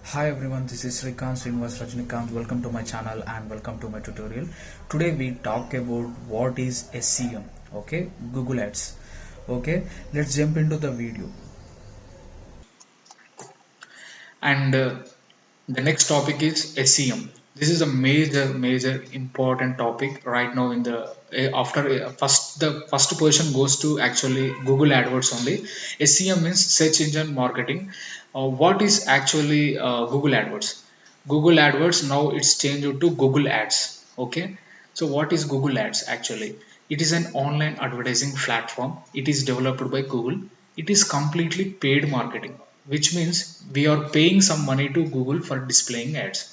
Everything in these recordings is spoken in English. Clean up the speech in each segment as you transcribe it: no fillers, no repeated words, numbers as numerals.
Hi everyone, this is Srikant Srinivas Rajnikant. Welcome to my channel and welcome to my tutorial. Today we talk about what is SEM, okay, Google Ads. Okay, let's jump into the video. And the next topic is SEM. This is a major important topic right now in the after the first position goes to actually Google AdWords only. SEM means search engine marketing. What is actually Google AdWords? Google AdWords now it's changed to Google Ads. Okay, so what is Google Ads actually? It is an online advertising platform. It is developed by Google. It is completely paid marketing, which means we are paying some money to Google for displaying ads.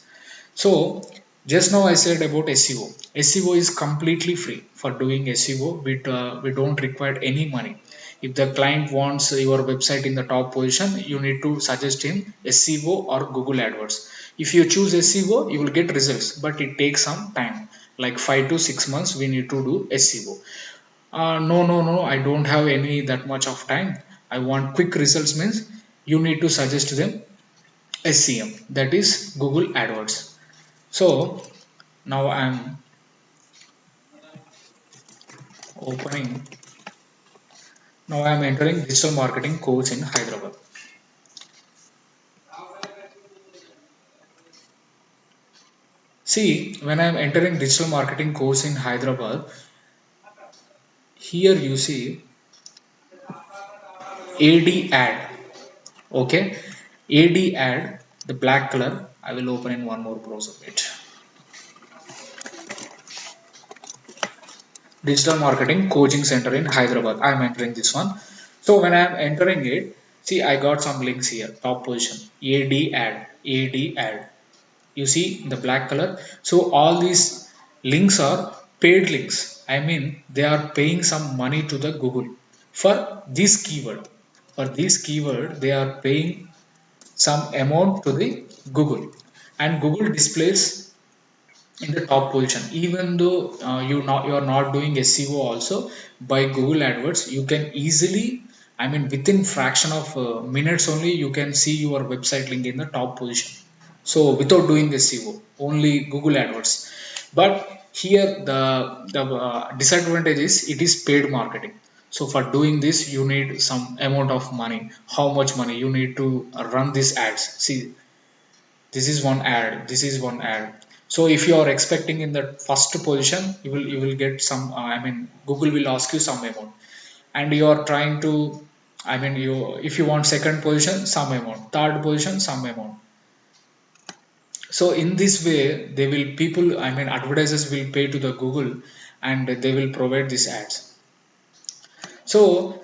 So just now I said about SEO. SEO is completely free for doing SEO. We don't require any money. If the client wants your website in the top position, you need to suggest him SEO or Google AdWords. If you choose SEO, you will get results, but it takes some time, like 5 to 6 months. We need to do SEO. No, I don't have any that much of time. I want quick results means you need to suggest them SEM, that is Google AdWords. So now I'm opening, now I'm entering digital marketing course in Hyderabad. See, when I'm entering digital marketing course in Hyderabad, here you see AD ad. Okay, AD ad, the black color. I will open in one more browser page. Digital marketing coaching center in Hyderabad. I am entering this one. So when I am entering it, see I got some links here. Top position, AD ad. You see the black color. So all these links are paid links. I mean they are paying some money to the Google for this keyword. For this keyword, they are paying some amount to the Google, and Google displays in the top position. Even though you are not doing SEO also, by Google AdWords you can easily, I mean within fraction of minutes only, you can see your website link in the top position, so without doing SEO, only Google AdWords. But here the disadvantage is it is paid marketing. So for doing this you need some amount of money. How much money you need to run these ads? See, this is one ad, this is one ad. So if you are expecting in the first position, you will get some I mean Google will ask you some amount, and you are trying to, I mean you, if you want second position some amount, third position some amount. So in this way they will, people, I mean advertisers will pay to the Google, and they will provide these ads. So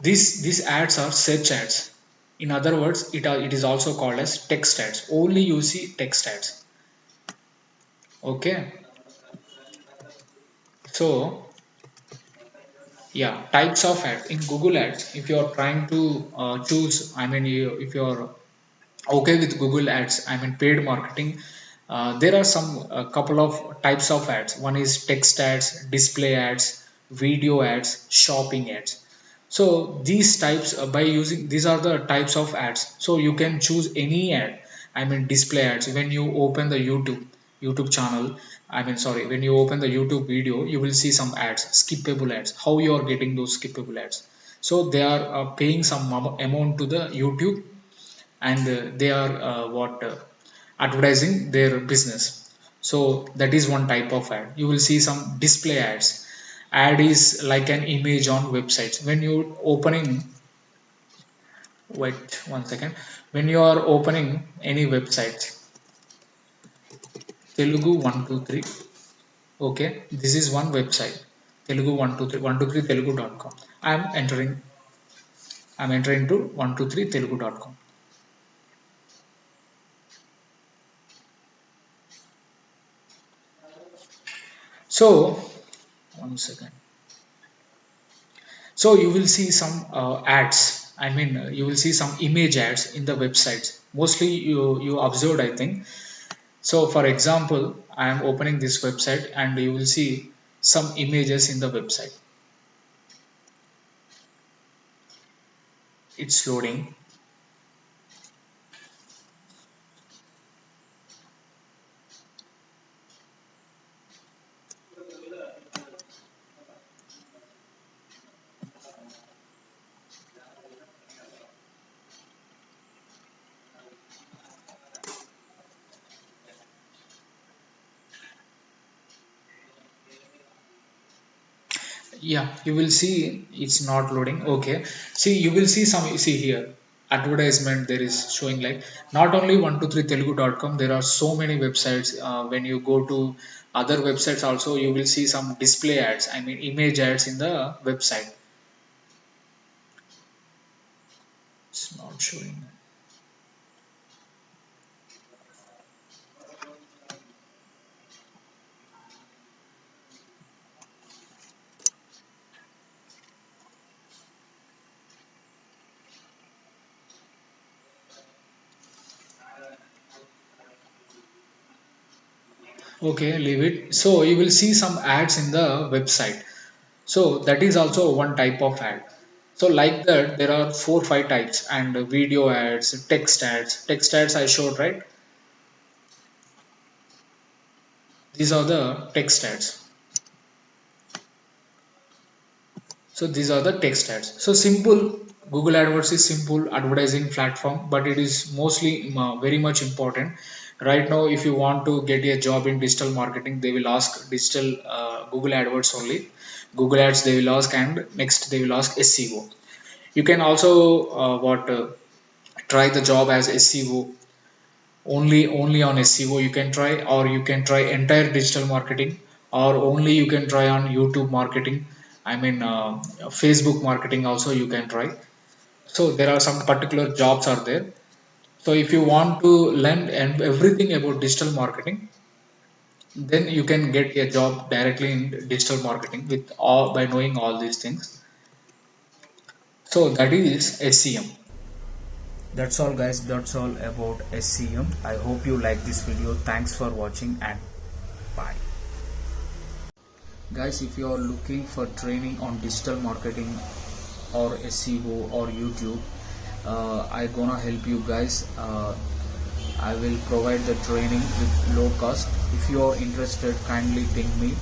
these ads are search ads. In other words, it is also called as text ads. Only you see text ads. Okay. So yeah, types of ads in Google Ads. If you are trying to choose, I mean, if you are okay with Google Ads, I mean paid marketing, there are some couple of types of ads. One is text ads, display ads, video ads, shopping ads. So these types, by using, these are the types of ads. So you can choose any ad. I mean display ads. When you open the YouTube channel, I mean sorry, when you open the YouTube video, you will see some ads, skippable ads. How you are getting those skippable ads? So they are paying some amount to the YouTube, and they are advertising their business. So that is one type of ad. You will see some display ads. Ad is like an image on websites. When you opening, wait one second, when you are opening any website, Telugu 123, okay, this is one website, Telugu 123 Telugu.com. I'm entering to 123 Telugu.com. So one second. So you will see some ads, I mean you will see some image ads in the websites. Mostly you observed, I think. So for example, I am opening this website and you will see some images in the website. It's loading. Yeah, you will see it's not loading. Okay. See, you will see some, see here, advertisement there is showing like not only 123telugu.com, there are so many websites. When you go to other websites also, you will see some display ads, I mean image ads in the website. It's not showing. Okay, leave it. So you will see some ads in the website. So that is also one type of ad. So like that, there are four, five types, and video ads, text ads. Text ads I showed, right? These are the text ads. So these are the text ads. So simple, Google AdWords is simple advertising platform, but it is mostly very much important. Right now, if you want to get a job in digital marketing, they will ask digital Google AdWords only. Google ads they will ask, and next they will ask SEO. You can also what try the job as SEO, only on SEO you can try, or you can try entire digital marketing, or only you can try on YouTube marketing. I mean Facebook marketing also you can try. So there are some particular jobs are there. So if you want to learn and everything about digital marketing, then you can get a job directly in digital marketing with all by knowing all these things. So that is SEM. That's all guys, that's all about SEM. I hope you like this video. Thanks for watching and bye. Guys, if you are looking for training on digital marketing or SEO or YouTube, I gonna help you guys. I will provide the training with low cost. If you are interested, kindly ping me.